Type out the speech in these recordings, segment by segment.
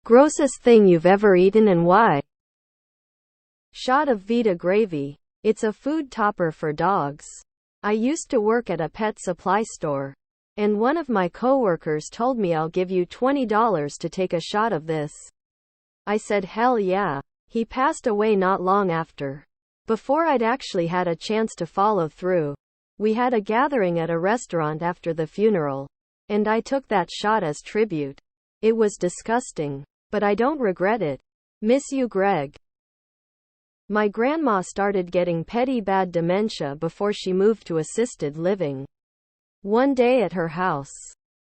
Grossest thing you've ever eaten and why? Shot of Vita gravy. It's a food topper for dogs. I used to work at a pet supply store, and one of my coworkers told me, "I'll give you $20 to take a shot of this." I said hell yeah. He passed away not long after. Before I'd actually had a chance to follow through, we had a gathering at a restaurant after the funeral, and I took that shot as tribute. It was disgusting, but I don't regret it. Miss you, Greg. My grandma started getting petty bad dementia before she moved to assisted living. One day at her house,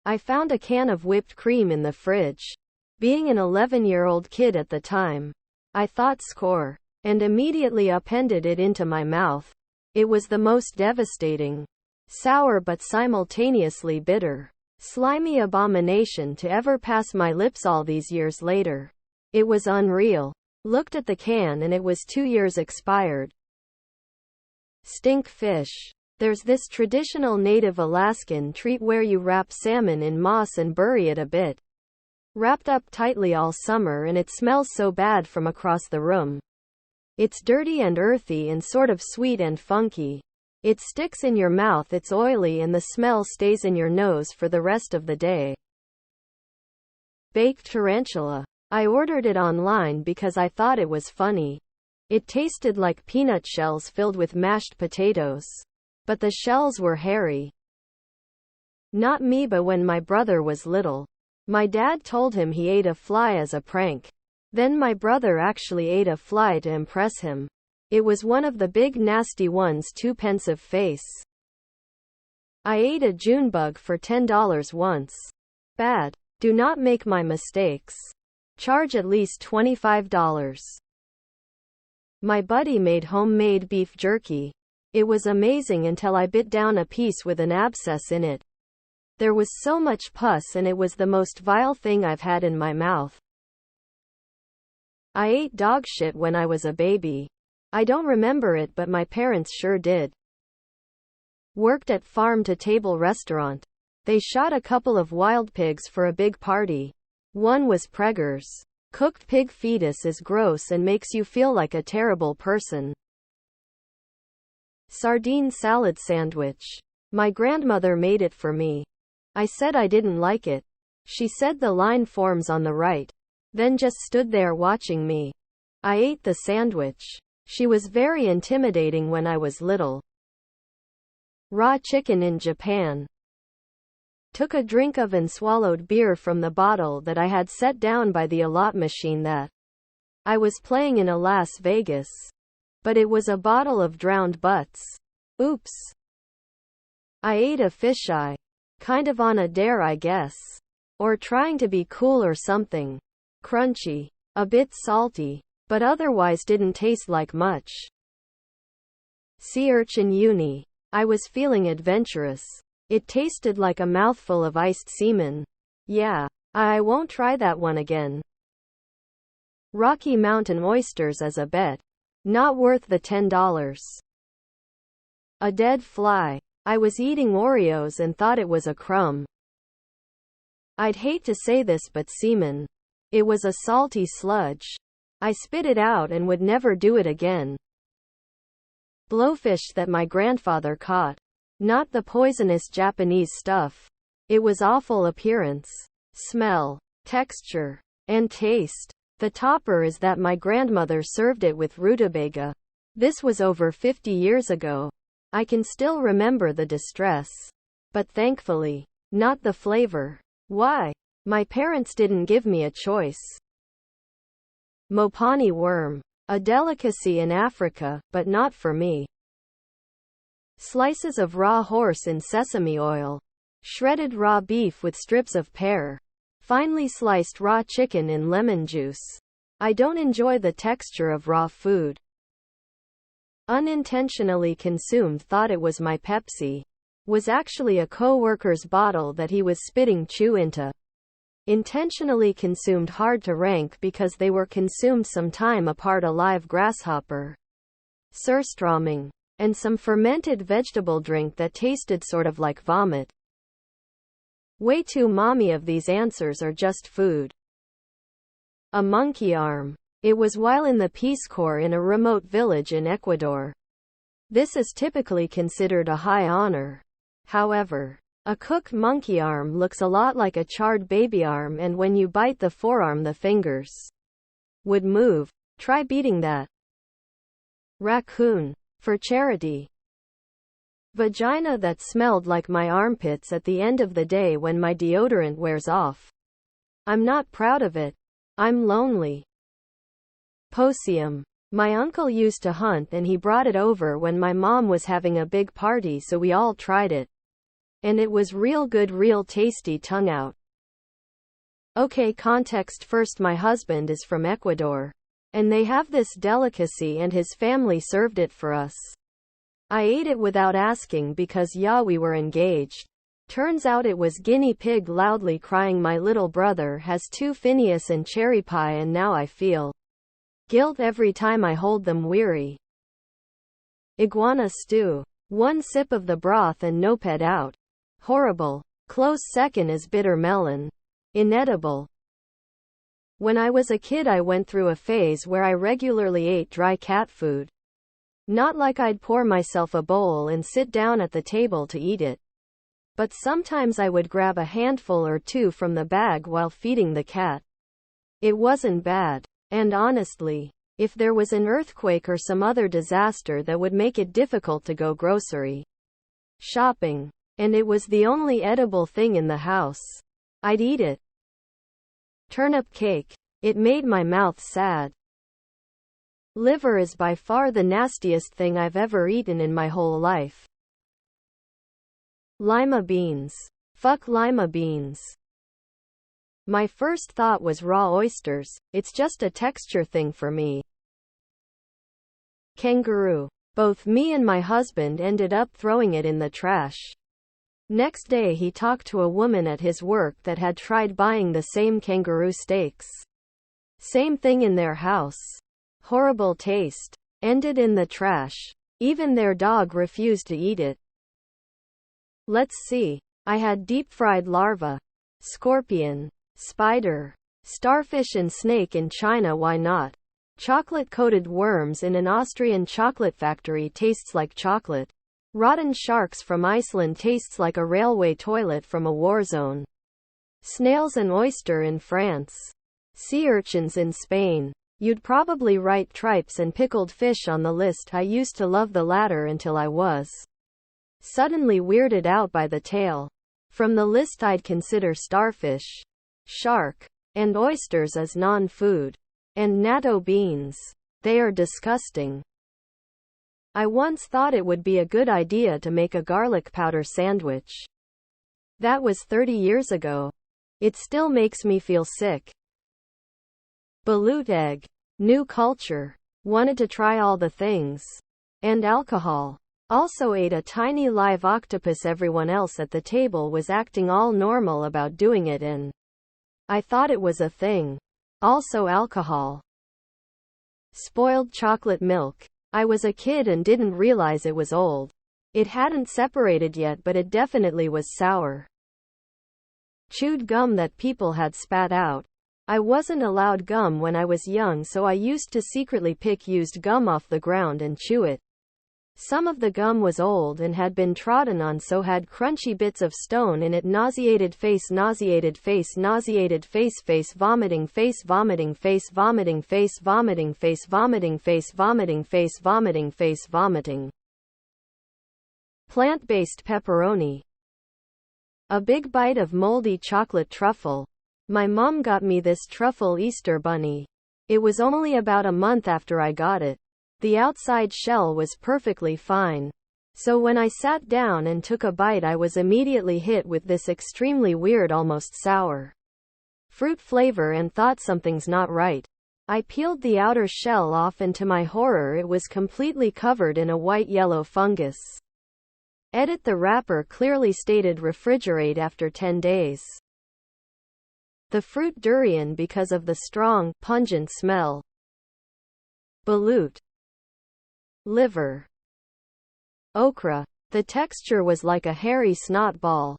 I found a can of whipped cream in the fridge. Being an 11-year-old kid at the time, I thought score, and immediately appended it into my mouth. It was the most devastating, sour but simultaneously bitter, slimy abomination to ever pass my lips all these years later. It was unreal. Looked at the can and it was 2 years expired. Stink fish. There's this traditional native Alaskan treat where you wrap salmon in moss and bury it a bit. Wrapped up tightly all summer, and it smells so bad from across the room. It's dirty and earthy and sort of sweet and funky. It sticks in your mouth, it's oily, and the smell stays in your nose for the rest of the day. Baked tarantula. I ordered it online because I thought it was funny. It tasted like peanut shells filled with mashed potatoes. But the shells were hairy. Not me, but when my brother was little, my dad told him he ate a fly as a prank. Then my brother actually ate a fly to impress him. It was one of the big nasty ones, too pensive face. I ate a June bug for $10 once. Bad. Do not make my mistakes. Charge at least $25. My buddy made homemade beef jerky. It was amazing until I bit down a piece with an abscess in it. There was so much pus, and it was the most vile thing I've had in my mouth. I ate dog shit when I was a baby. I don't remember it, but my parents sure did. Worked at farm-to-table restaurant. They shot a couple of wild pigs for a big party. One was Preggers. Cooked pig fetus is gross and makes you feel like a terrible person. Sardine salad sandwich. My grandmother made it for me. I said I didn't like it. She said the line forms on the right. Then just stood there watching me. I ate the sandwich. She was very intimidating when I was little. Raw chicken in Japan. Took a drink of and swallowed beer from the bottle that I had set down by the allot machine that I was playing in a Las Vegas. But it was a bottle of drowned butts. Oops. I ate a fisheye. Kind of on a dare, I guess. Or trying to be cool or something. Crunchy. A bit salty. But otherwise didn't taste like much. Sea urchin uni. I was feeling adventurous. It tasted like a mouthful of iced semen. Yeah. I won't try that one again. Rocky Mountain oysters as a bet. Not worth the $10. A dead fly. I was eating Oreos and thought it was a crumb. I'd hate to say this, but semen. It was a salty sludge. I spit it out and would never do it again. Blowfish that my grandfather caught. Not the poisonous Japanese stuff. It was awful appearance, smell, texture, and taste. The topper is that my grandmother served it with rutabaga. This was over 50 years ago. I can still remember the distress. But thankfully, not the flavor. Why? My parents didn't give me a choice. Mopani worm. A delicacy in Africa, but not for me. Slices of raw horse in sesame oil. Shredded raw beef with strips of pear. Finely sliced raw chicken in lemon juice. I don't enjoy the texture of raw food. Unintentionally consumed, thought it was my Pepsi. Was actually a co-worker's bottle that he was spitting chew into. Intentionally consumed, hard to rank because they were consumed some time apart. A live grasshopper. Surströmming. And some fermented vegetable drink that tasted sort of like vomit. Way too mommy of these answers are just food. A monkey arm. It was while in the Peace Corps in a remote village in Ecuador. This is typically considered a high honor. However, a cooked monkey arm looks a lot like a charred baby arm, and when you bite the forearm the fingers would move. Try beating that. Raccoon. For charity. Vagina that smelled like my armpits at the end of the day when my deodorant wears off. I'm not proud of it. I'm lonely. Possum. My uncle used to hunt and he brought it over when my mom was having a big party, so we all tried it. And it was real good, real tasty. Tongue out. Okay, context first. My husband is from Ecuador. And they have this delicacy and his family served it for us. I ate it without asking because we were engaged. Turns out it was guinea pig loudly crying. My little brother has 2 Phineas and cherry pie, and now I feel guilt every time I hold them weary. Iguana stew. 1 sip of the broth and noped out. Horrible. Close second is bitter melon. Inedible. When I was a kid I went through a phase where I regularly ate dry cat food. Not like I'd pour myself a bowl and sit down at the table to eat it. But sometimes I would grab a handful or 2 from the bag while feeding the cat. It wasn't bad. And honestly, if there was an earthquake or some other disaster that would make it difficult to go grocery shopping, and it was the only edible thing in the house, I'd eat it. Turnip cake. It made my mouth sad. Liver is by far the nastiest thing I've ever eaten in my whole life. Lima beans. Fuck lima beans. My first thought was raw oysters. It's just a texture thing for me. Kangaroo. Both me and my husband ended up throwing it in the trash. Next day he talked to a woman at his work that had tried buying the same kangaroo steaks. Same thing in their house. Horrible taste. Ended in the trash. Even their dog refused to eat it. Let's see. I had deep-fried larva, scorpion, spider, starfish and snake in China. Why not? Chocolate-coated worms in an Austrian chocolate factory tastes like chocolate. Rotten sharks from Iceland tastes like a railway toilet from a war zone. Snails and oyster in France. Sea urchins in Spain. You'd probably write tripes and pickled fish on the list. I used to love the latter until I was suddenly weirded out by the tail. From the list I'd consider starfish, shark, and oysters as non-food. And natto beans. They are disgusting. I once thought it would be a good idea to make a garlic powder sandwich. That was 30 years ago. It still makes me feel sick. Balut egg. New culture. Wanted to try all the things. And alcohol. Also ate a tiny live octopus. Everyone else at the table was acting all normal about doing it, and I thought it was a thing. Also alcohol. Spoiled chocolate milk. I was a kid and didn't realize it was old. It hadn't separated yet, but it definitely was sour. Chewed gum that people had spat out. I wasn't allowed gum when I was young, so I used to secretly pick used gum off the ground and chew it. Some of the gum was old and had been trodden on, so had crunchy bits of stone in it. Nauseated face, nauseated face, nauseated face, face vomiting face, vomiting face, vomiting face, vomiting face, vomiting face, vomiting face, vomiting face, vomiting. Plant-based pepperoni. A big bite of moldy chocolate truffle. My mom got me this truffle Easter bunny. It was only about a month after I got it. The outside shell was perfectly fine. So when I sat down and took a bite, I was immediately hit with this extremely weird, almost sour fruit flavor and thought something's not right. I peeled the outer shell off, and to my horror it was completely covered in a white-yellow fungus. Edit: the wrapper clearly stated refrigerate after 10 days. The fruit durian because of the strong, pungent smell. Balut. Liver. Okra. The texture was like a hairy snot ball.